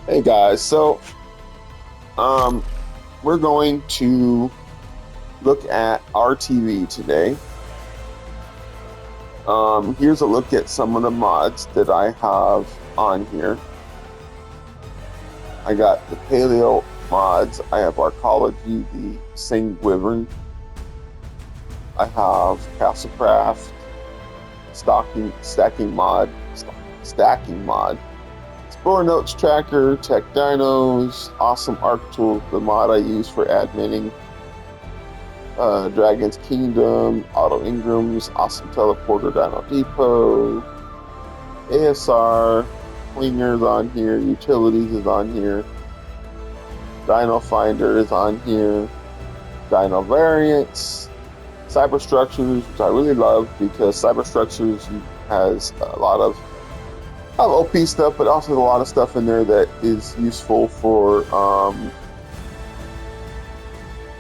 Hey guys, um we're going to look at RTV today. Here's a look at some of the mods that I have on here. I got the Paleo mods, I have Arcology, the Sing Wyvern, I have Castlecraft, stacking mod, Spore Notes Tracker, Tech Dinos, Awesome ARK Tool, the mod I use for adminning, Dragon's Kingdom, Auto Ingrams, Awesome Teleporter, Dino Depot, ASR, Clingers on here, Utilities is on here, Dino Finder is on here, Dino Variants, Cyberstructures, which I really love because Cyberstructures has a lot of OP stuff, but also a lot of stuff in there that is useful for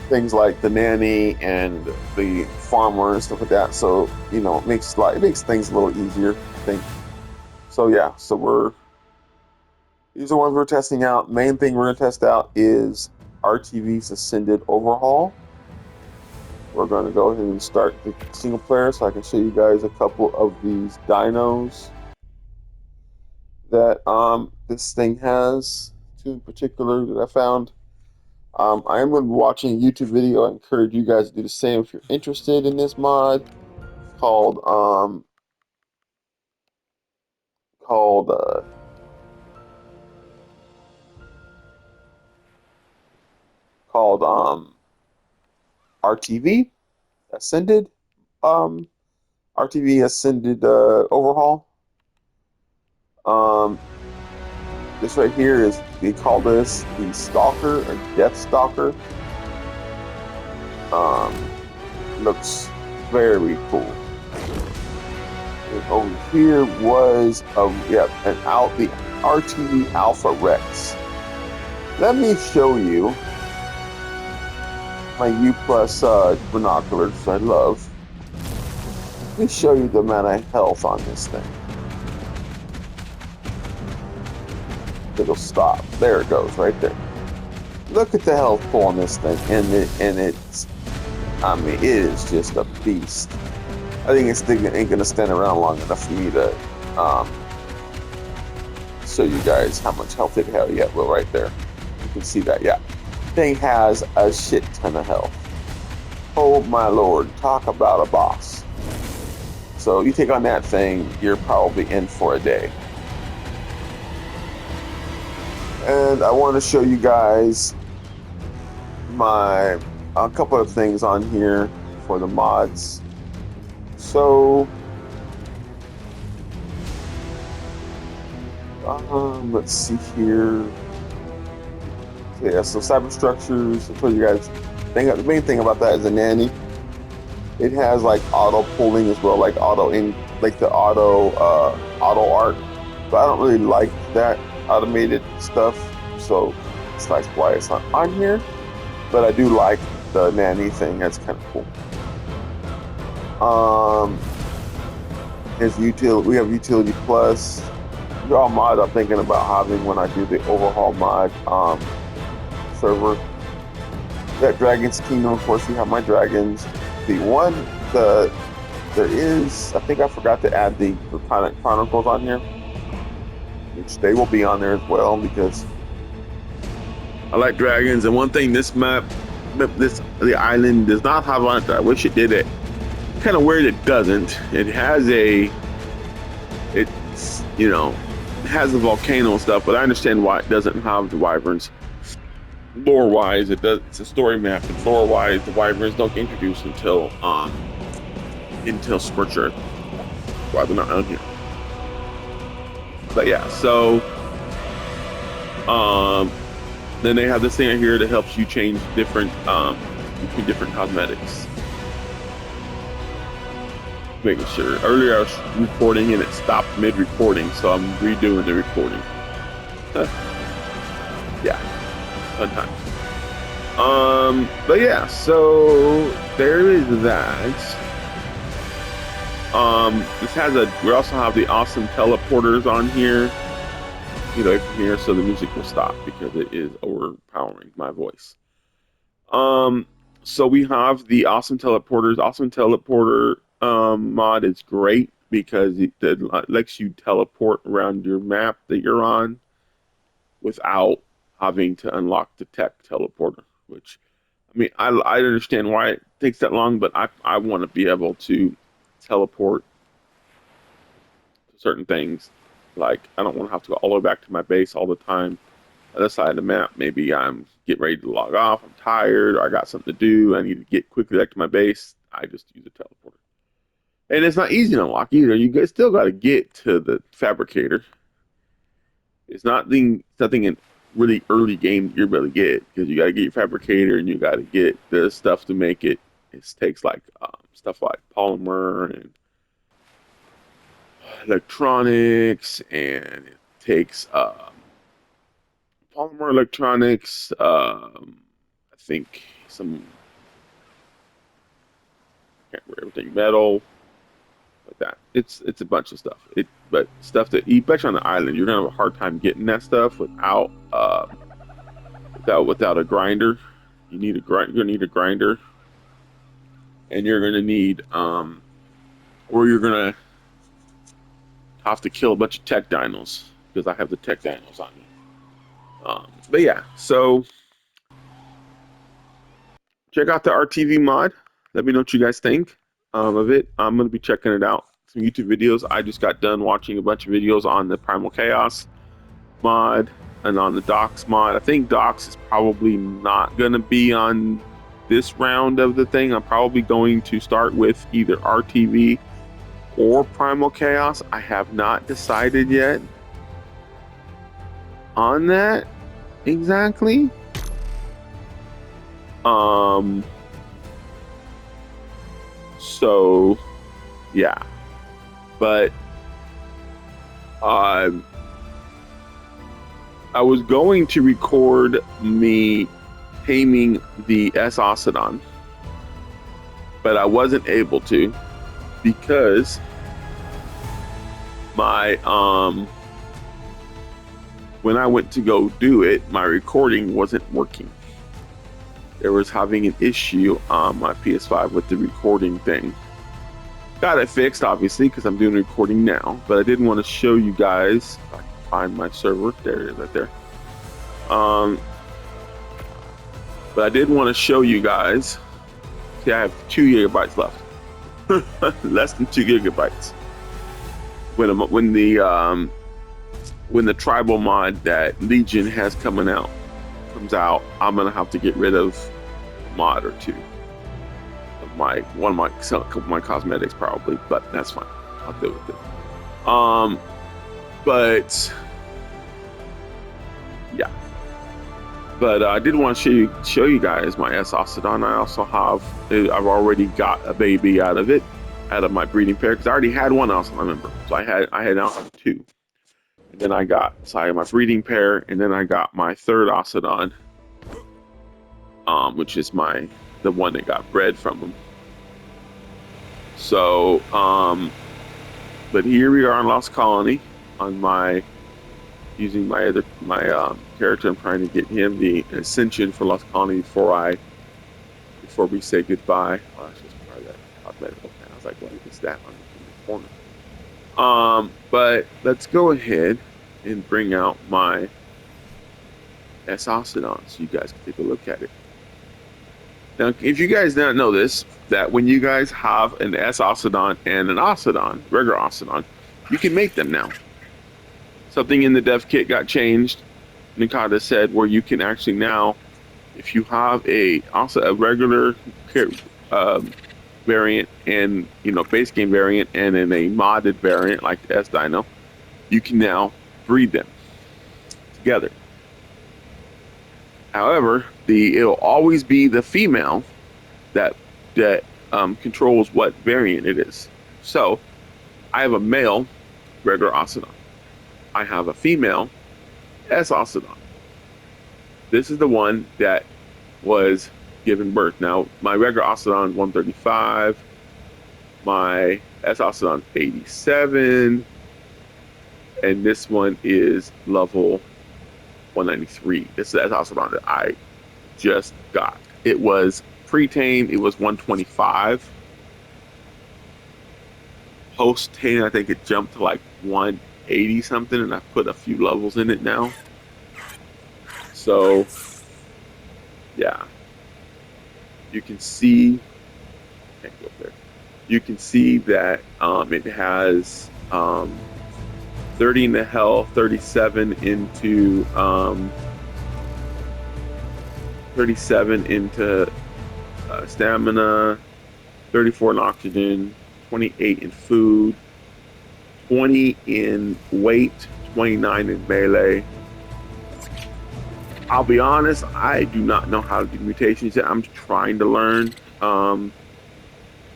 things like the nanny and the farmer and stuff like that. So it makes things a little easier, I think. So yeah, these are ones we're testing out. Main thing we're gonna test out is RTV's Ascended Overhaul. We're gonna go ahead and start the single player so I can show you guys a couple of these dinos that this thing has, two in particular that I found. I am going to be watching a YouTube video. I encourage you guys to do the same if you're interested in this mod called called uh, called RTV Ascended um RTV Ascended Overhaul. Um, this right here is, they call this the Stalker or Death Stalker. Looks very cool. And over here was the RTV Alpha Rex. Let me show you my U plus binoculars I love. Let me show you the amount of health on this thing. It'll stop. There it goes, right there. Look at the health pool on this thing, it is just a beast. I think this thing ain't gonna stand around long enough for me to show you guys how much health it has. Yeah, well, right there, you can see that. Yeah, thing has a shit ton of health. Oh my lord, talk about a boss. So you take on that thing, you're probably in for a day. And I want to show you guys a couple of things on here for the mods. So let's see here. Yeah, so Cyberstructures, I told you guys, the main thing about that is the nanny. It has like auto pulling as well, like the auto ARK, but I don't really like that automated stuff, so that's why it's not on here. But I do like the nanny thing. That's kind of cool. We have Utility Plus. These are all mods I'm thinking about having when I do the overhaul mod server. We got Dragon's Kingdom, of course. We have my dragons. There is, I think I forgot to add the Planet Chronicles on here, which they will be on there as well because I like dragons. And one thing the island does not have on it, I wish it did it. Kind of weird it doesn't. It has it has the volcano and stuff, but I understand why it doesn't have the wyverns. Lore wise, it's a story map, and lore wise, the wyverns don't get introduced until Scorch Earth. Why they're not on here. But yeah, so then they have this thing right here that helps you change between different cosmetics. Making sure. Earlier I was recording and it stopped mid-recording, so I'm redoing the recording. Yeah, fun time. But yeah, so there is that. We also have the awesome teleporters on here. get away from here so the music will stop because it is overpowering my voice. Um, so we have the awesome teleporters. Awesome teleporter mod is great because it lets you teleport around your map that you're on without having to unlock the tech teleporter. Which, I mean, I understand why it takes that long, but I want to be able to teleport to certain things. Like I don't want to have to go all the way back to my base all the time other side of the map. Maybe I'm getting ready to log off. I'm tired. Or I got something to do. I need to get quickly back to my base. I just use a teleporter. And it's not easy to unlock either. You guys still got to get to the fabricator. It's nothing in really early game you're able to get because you got to get your fabricator and you got to get the stuff to make it. It takes like stuff like polymer and electronics, and it takes polymer electronics. I think some can't remember everything metal like that. It's a bunch of stuff. But stuff that you bet you on the island you're gonna have a hard time getting that stuff without a grinder. You're gonna need a grinder, and you're gonna need or you're gonna have to kill a bunch of tech dinos because I have the tech dinos on me. But yeah, so check out the RTV mod. Let me know what you guys think of it. I'm going to be checking it out. Some YouTube videos. I just got done watching a bunch of videos on the Primal Chaos mod and on the Docs mod. I think Docs is probably not going to be on this round of the thing. I'm probably going to start with either RTV or Primal Chaos. I have not decided yet on that exactly. So yeah, but I was going to record me taming the S Ocedon, but I wasn't able to because my when I went to go do it, my recording wasn't working. There was having an issue on my PS5 with the recording thing. Got it fixed, obviously, because I'm doing recording now. But I didn't want to show you guys. If I can find my server. There it is, right there. But I did want to show you guys. See, I have 2 gigabytes left. Less than 2 gigabytes. When the tribal mod that Legion has comes out, I'm gonna have to get rid of a mod or two of my couple of my cosmetics probably, but that's fine. I'll deal with it. But yeah, but I did want to show you guys my S Ocedon. I've already got a baby out of my breeding pair because I already had one else, I remember. So I now have two. And then I got my breeding pair, and then I got my third Ocedon, which is the one that got bred from him. So, but here we are in Lost Colony on using my character. I'm trying to get him the ascension for Lost Colony before we say goodbye. Oh, that's just probably that cosmetic. Okay, I was like, what is that on the corner? But let's go ahead and bring out my S Ocedon so you guys can take a look at it. Now, if you guys don't know this, that when you guys have an S Ocedon and an Ocedon, regular Ocedon, you can make them now. Something in the dev kit got changed. Nikata said where you can actually now, if you have a regular variant and base game variant and then a modded variant like the S Dino, you can now breed them together. However, it'll always be the female that controls what variant it is. So I have a male regular Ocedon. I have a female S Ocedon. This is the one that was given birth. Now, my regular Ocedon 135, my S Ocedon 87, and this one is level 193. That's also around that I just got. It was pre-tame. It was 125. Post tame, I think it jumped to like 180 something, and I put a few levels in it now. So yeah, you can see. Can't go up there. You can see that it has 30 in the health, 37 into 37 into stamina, 34 in oxygen, 28 in food, 20 in weight, 29 in melee. I'll be honest, I do not know how to do mutations yet. I'm trying to learn.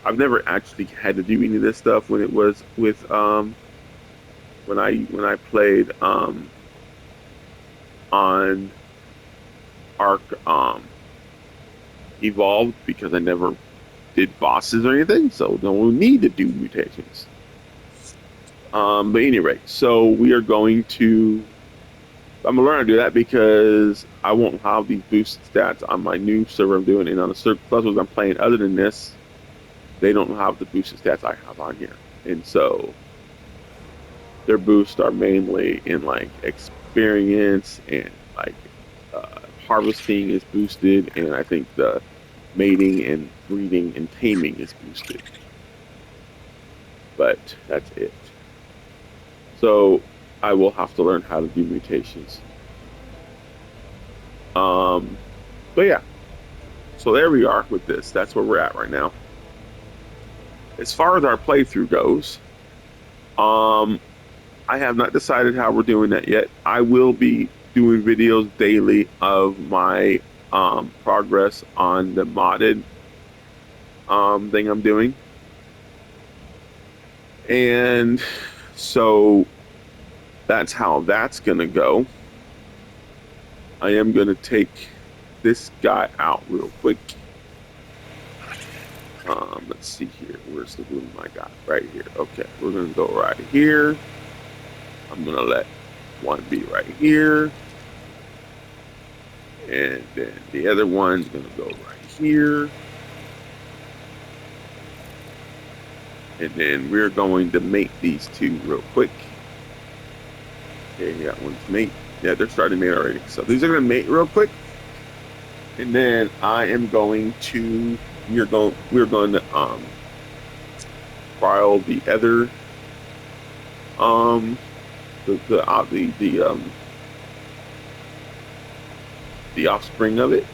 I've never actually had to do any of this stuff when it was with when I played on ARK Evolved, because I never did bosses or anything, so no need to do mutations. But anyway, so we are going to. I'm gonna learn to do that because I won't have these boost stats on my new server I'm doing, and on the plus I'm playing other than this, they don't have the boosted stats I have on here, and so their boosts are mainly in like experience and like harvesting is boosted, and I think the mating and breeding and taming is boosted. But that's it. So I will have to learn how to do mutations. But yeah. So there we are with this. That's where we're at right now. As far as our playthrough goes, I have not decided how we're doing that yet. I will be doing videos daily of my progress on the modded thing I'm doing. And so that's how that's gonna go. I am gonna take this guy out real quick. Let's see here. Where's the room I got? Right here. Okay, we're gonna go right here. I'm gonna let one be right here, and then the other one's gonna go right here, and then we're going to mate these two real quick. Okay, that one's mate. Yeah, they're starting to mate already. So these are gonna mate real quick, and then I am going to. We're going to trial the other the offspring of it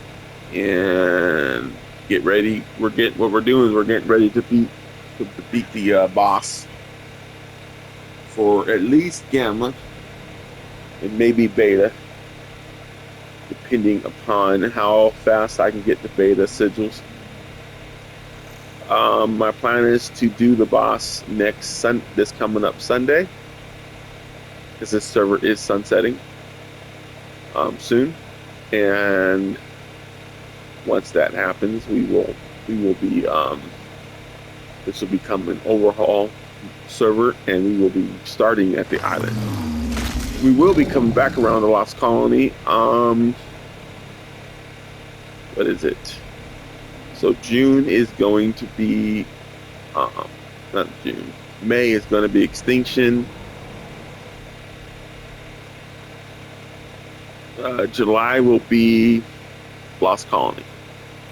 and get ready. What we're doing is we're getting ready to beat the boss for at least Gamma and maybe Beta, depending upon how fast I can get the Beta sigils. My plan is to do the boss this coming up Sunday, because this server is sunsetting soon, and once that happens, we will be this will become an overhaul server, and we will be starting at the island. We will be coming back around the Lost Colony. What is it? So June is going to be, not June. May is going to be Extinction. July will be Lost Colony,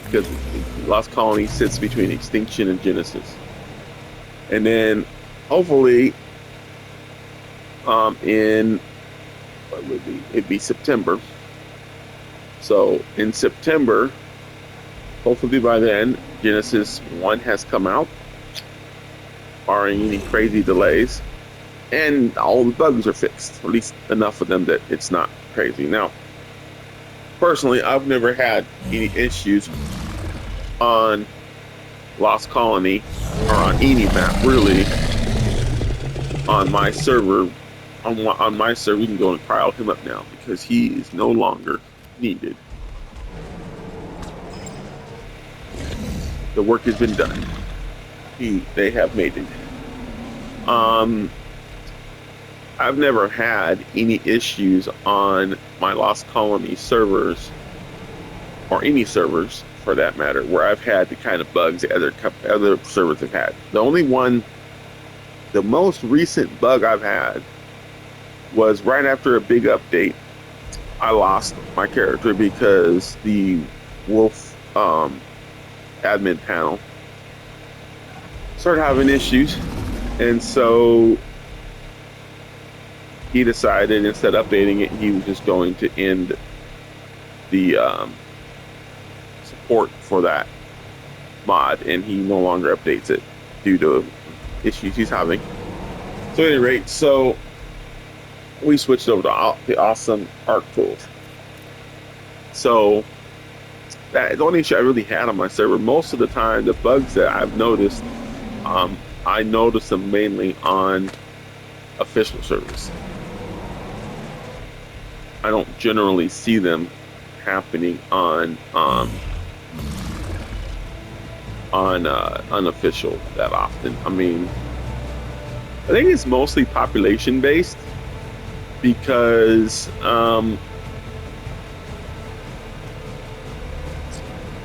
because Lost Colony sits between Extinction and Genesis. And then hopefully, in what would be? It'd be September. So in September, hopefully by then, Genesis 1 has come out, barring any crazy delays, and all the bugs are fixed, at least enough of them that it's not crazy. Now, personally, I've never had any issues on Lost Colony or on any map, really, on my server. On my server, we can go and trial him up now because he is no longer needed. The work has been done. They have made it. I've never had any issues on my Lost Colony servers, or any servers for that matter, where I've had the kind of bugs that other servers have had. The only one, the most recent bug I've had was right after a big update. I lost my character because the Wolf admin panel started having issues, and so he decided instead of updating it, he was just going to end the support for that mod, and he no longer updates it due to issues he's having. So at any rate, so we switched over to the awesome ARK tools. So that is the only issue I really had on my server. Most of the time, the bugs that I've noticed, I notice them mainly on official servers. I don't generally see them happening on unofficial that often. I mean, I think it's mostly population based because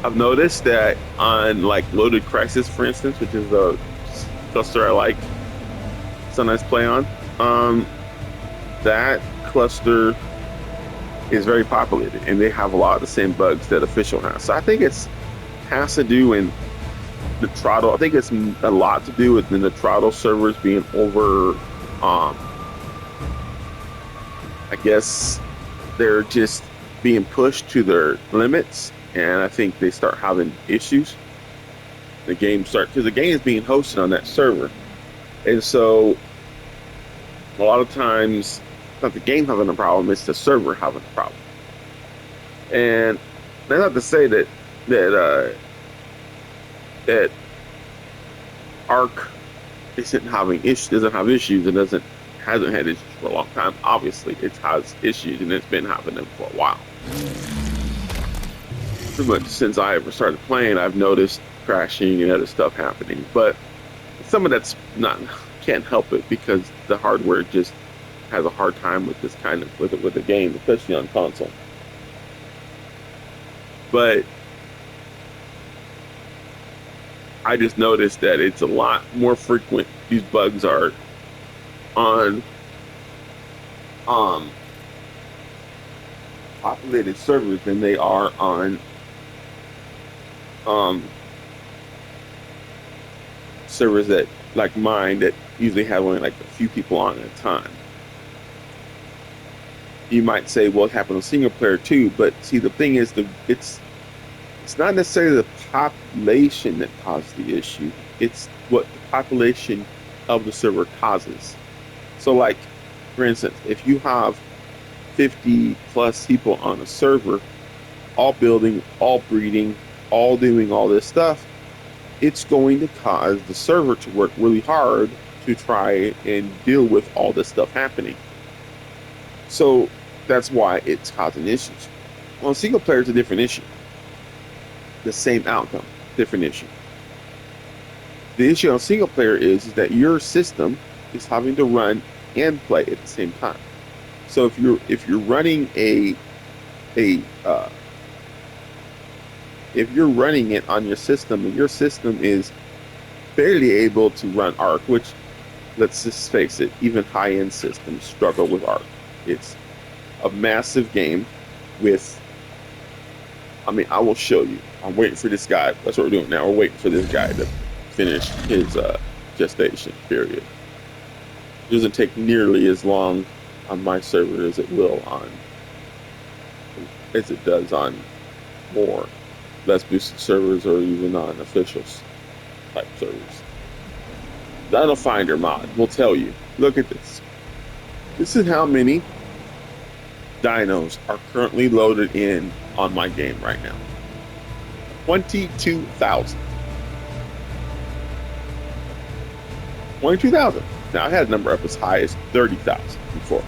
I've noticed that on like Loaded Crisis, for instance, which is a cluster I like sometimes play on, that cluster is very populated and they have a lot of the same bugs that official has. So I think it's has to do in the throttle. I think it's a lot to do with the throttle servers being over. I guess they're just being pushed to their limits, and I think they start having issues. The game because the game is being hosted on that server, and so a lot of times, not the game having a problem, it's the server having a problem. And that's not to say that ARK isn't having issues, doesn't have issues, and hasn't had issues for a long time. Obviously, it has issues, and it's been having them for a while. Pretty much since I ever started playing, I've noticed crashing and other stuff happening. But some of that's can't help it because the hardware just has a hard time with this kind of with the game, especially on console. But I just noticed that it's a lot more frequent. These bugs are on populated servers than they are on servers that like mine that usually have only like a few people on at a time. You might say, well, it happened on single player too, but see, the thing is, it's not necessarily the population that caused the issue. It's what the population of the server causes. So, like, for instance, if you have 50 plus people on a server, all building, all breeding, all doing all this stuff, it's going to cause the server to work really hard to try and deal with all this stuff happening. So that's why it's causing issues. On single player, it's a different issue. The same outcome, different issue. The issue on single player is that your system is having to run and play at the same time. So if you're running if you're running it on your system and your system is barely able to run ARK, which, let's just face it, even high-end systems struggle with ARK. It's a massive game with, I mean, I will show you. I'm waiting for this guy. That's what we're doing now. We're waiting for this guy to finish his gestation period. It doesn't take nearly as long on my server as it does on more less boosted servers or even on officials type servers. Dino Finder mod will tell you. Look at this. This is how many dinos are currently loaded in on my game right now. 22,000. 22,000. Now I had a number up as high as 30,000 before.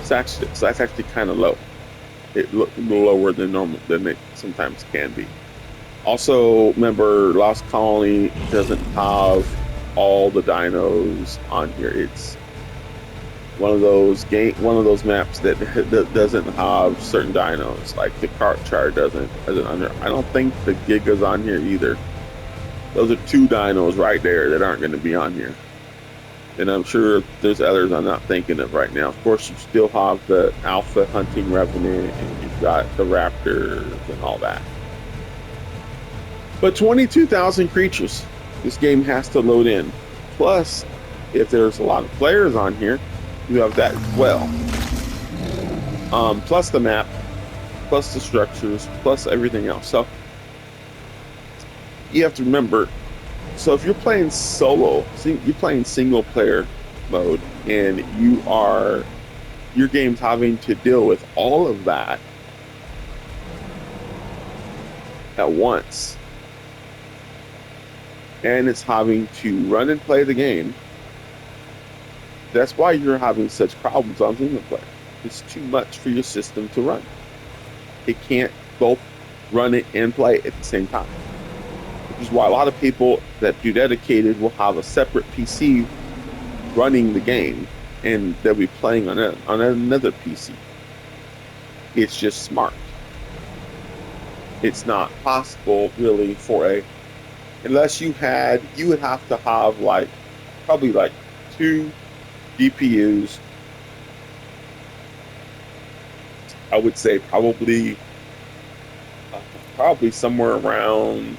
So that's actually kind of low. It looked lower than normal than it sometimes can be. Also, remember, Lost Colony doesn't have all the dinos on here. one of those maps that doesn't have certain dinos, like the cart chart doesn't under. I don't think the Giga's on here either. Those are two dinos right there that aren't going to be on here. And I'm sure there's others I'm not thinking of right now. Of course, you still have the Alpha Hunting Revenant, and you've got the Raptors and all that. But 22,000 creatures, this game has to load in. Plus, if there's a lot of players on here, you have that as well. Plus the map, plus the structures, plus everything else. So you have to remember. So if you're playing solo, you're playing single player mode, and your game's having to deal with all of that at once, and it's having to run and play the game. That's why you're having such problems on single player. It's too much for your system to run. It can't both run it and play it at the same time. Which is why a lot of people that do dedicated will have a separate PC running the game, and they'll be playing on another PC. It's just smart. It's not possible really unless you would have to have probably two GPUs. I would say probably somewhere around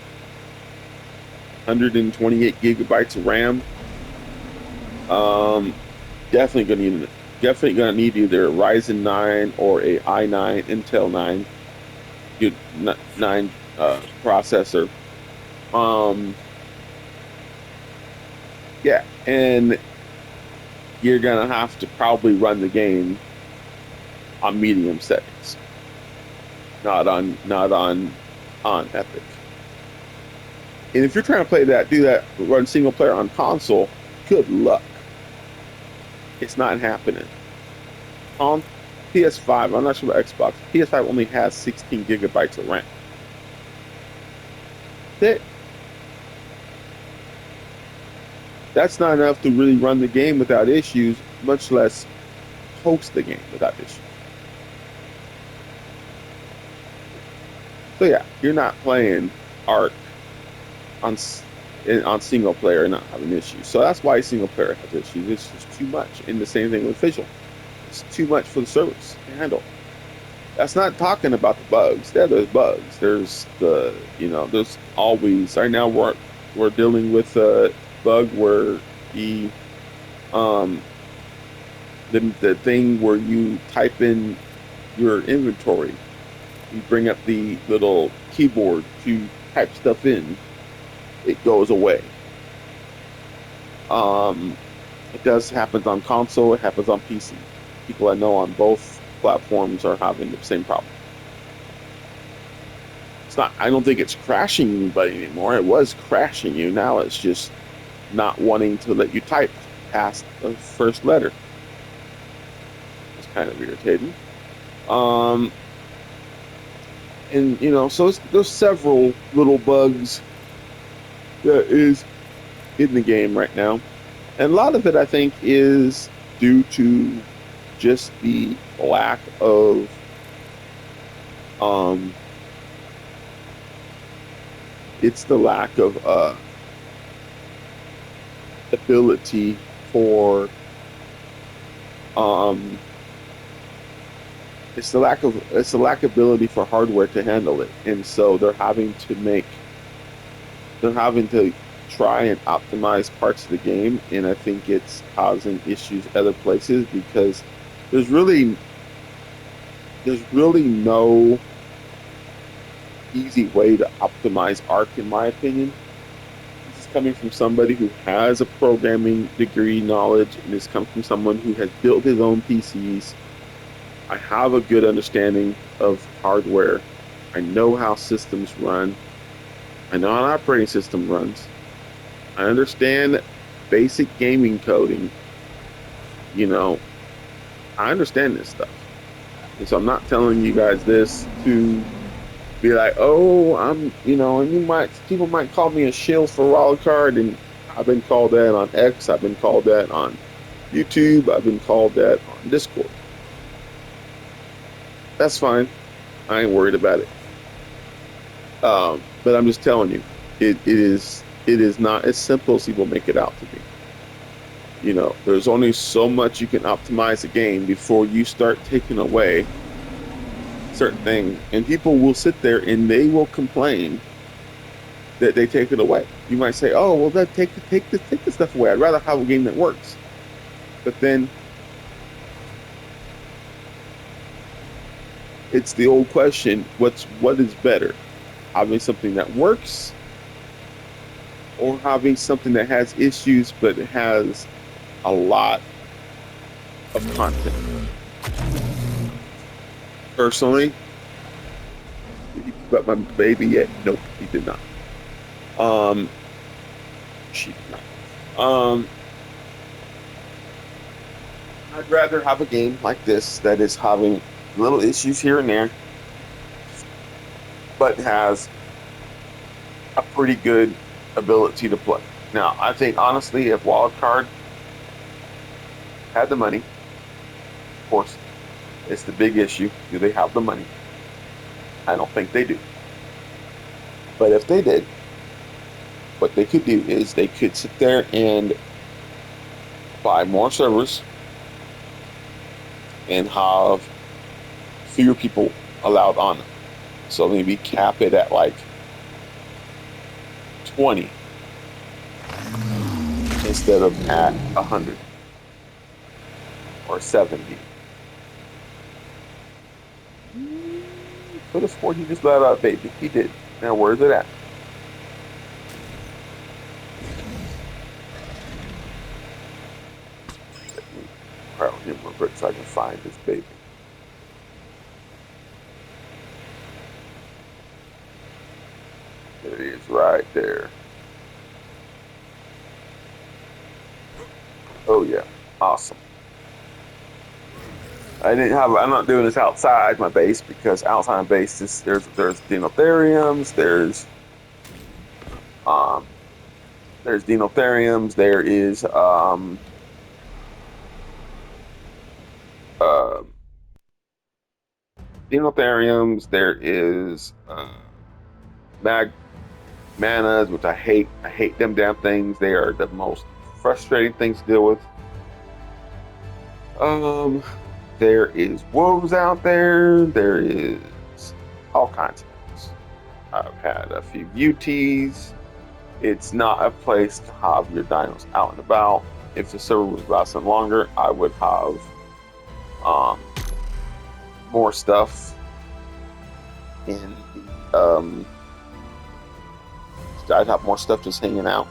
128 gigabytes of RAM. Definitely gonna need either a Ryzen 9 or a i9 Intel 9 processor. Yeah, and you're gonna have to probably run the game on medium settings, not on Epic. And if you're trying to run single player on console, good luck. It's not happening. On PS5, I'm not sure about Xbox. PS5 only has 16 gigabytes of RAM. That's not enough to really run the game without issues, much less host the game without issues. So yeah, you're not playing ARK on single player and not having issues. So that's why single player has issues. It's just too much. And the same thing with visual. It's too much for the service to handle. That's not talking about the bugs. Yeah, there's bugs. There's there's always, right now we're dealing with a bug where the thing where you type in your inventory, you bring up the little keyboard to type stuff in, it goes away. It does happen on console, it happens on PC. People I know on both platforms are having the same problem. I don't think it's crashing anybody anymore. It was crashing you. Now it's just not wanting to let you type past the first letter. It's kind of irritating. And so there's several little bugs that is in the game right now, and a lot of it I think is due to just the lack of ability for it's the lack of ability for hardware to handle it, and so they're having to try and optimize parts of the game, and I think it's causing issues other places because there's really no easy way to optimize ARK, in my opinion. This is coming from somebody who has a programming degree knowledge, and it's come from someone who has built his own PCs. I have a good understanding of hardware. I know how systems run. I know how an operating system runs. I understand basic gaming coding. I understand this stuff. And so I'm not telling you guys this to be like, oh, and people might call me a shill for wildcard, and I've been called that on X, I've been called that on YouTube. I've been called that on Discord. That's fine. I ain't worried about it. But I'm just telling you, it is not as simple as people make it out to be. You know, there's only so much you can optimize a game before you start taking away certain things, and people will sit there and they will complain that they take it away. You might say, "Oh, well, that take this stuff away. I'd rather have a game that works." But then it's the old question: what is better, having something that works, or having something that has issues but it has a lot of content? Personally, did he pick up my baby yet? Nope, he did not. She did not. I'd rather have a game like this that is having little issues here and there, but has a pretty good ability to play. Now, I think honestly, if Wildcard had the money, of course, it's the big issue. Do they have the money? I don't think they do. But if they did, what they could do is they could sit there and buy more servers and have fewer people allowed on them. So maybe cap it at like 20 instead of at 100 or 70. Could have sworn he just let out a baby. He did. Now where's it at? Crowd him real quick so I can find this baby. There it is, right there. Oh yeah, awesome. I'm not doing this outside my base because outside my base there's dinotheriums, there's dinotheriums, there is dinotheriums, there is manas, which I hate. I hate them damn things. They are the most frustrating things to deal with. There is wolves out there. There is all kinds of things. I've had a few UTs. It's not a place to have your dinos out and about. If the server was lasting longer, I would have more stuff in the I'd have more stuff just hanging out.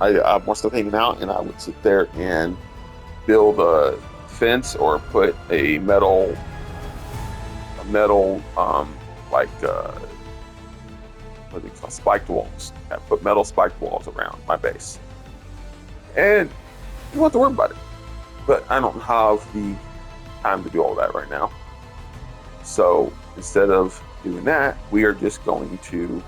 I have more stuff hanging out, and I would sit there and build a fence or put a metal like what do you call spiked walls. I put metal spiked walls around my base, and you don't have to worry about it. But I don't have the time to do all that right now. So instead of doing that, we are just going to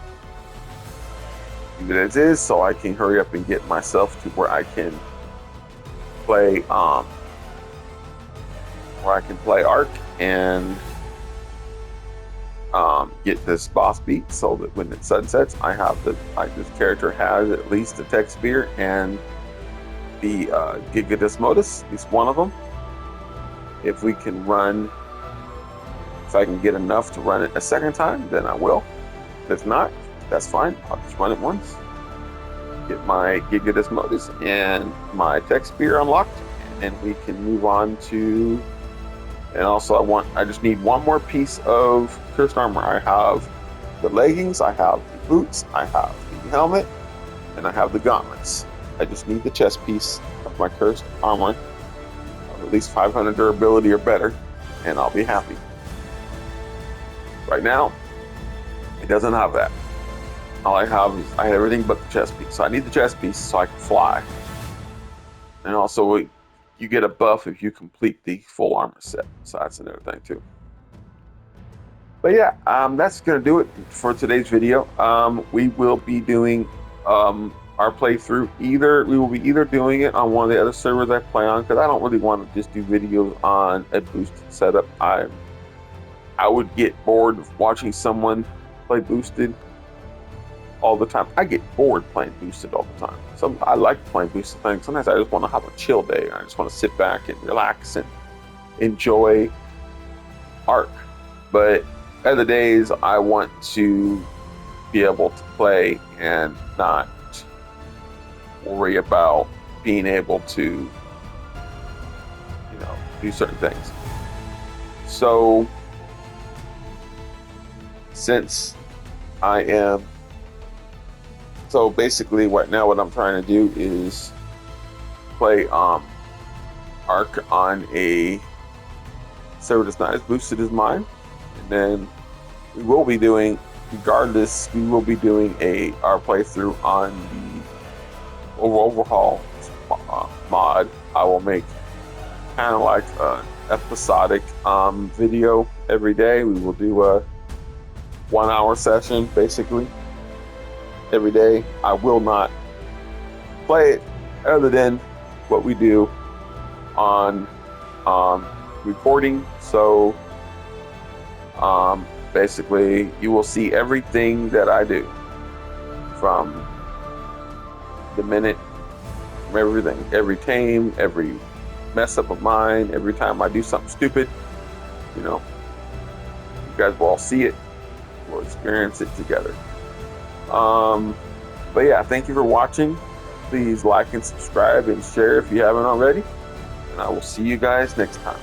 leave it as is, so I can hurry up and get myself to where I can play ARK and get this boss beat, so that when it sunsets, this character has at least the tech spear and the Giga Desmodus, at least one of them. If I can get enough to run it a second time, then I will. If not, that's fine. I'll just run it once, get my Giga Desmodus and my tech spear unlocked, and we can move on to. And also, I just need one more piece of cursed armor. I have the leggings, I have the boots, I have the helmet, and I have the gauntlets. I just need the chest piece of my cursed armor, of at least 500 durability or better, and I'll be happy. Right now, it doesn't have that. All I have everything but the chest piece. So I need the chest piece so I can fly. And also, you get a buff if you complete the full armor set. So that's another thing too. But yeah, that's gonna do it for today's video. We will be doing a our playthrough. Either we will be either doing it on one of the other servers I play on, because I don't really want to just do videos on a boosted setup. I would get bored of watching someone play boosted all the time. I get bored playing boosted all the time. I like playing boosted things. Sometimes I just want to have a chill day. I just want to sit back and relax and enjoy ARK. But other days, I want to be able to play and not worry about being able to, do certain things. So, since I am, so basically, right now, what I'm trying to do is play ARK on a server that's not as boosted as mine, and then we will be doing, regardless, we will be doing our playthrough on the overhaul mod. I will make kind of like an episodic video every day. We will do a 1 hour session basically every day. I will not play it other than what we do on recording. So basically you will see everything that I do from the minute, from everything, every tame, every mess up of mine, every time I do something stupid. You guys will all see it. We'll experience it together. But yeah, thank you for watching. Please like and subscribe and share if you haven't already. And I will see you guys next time.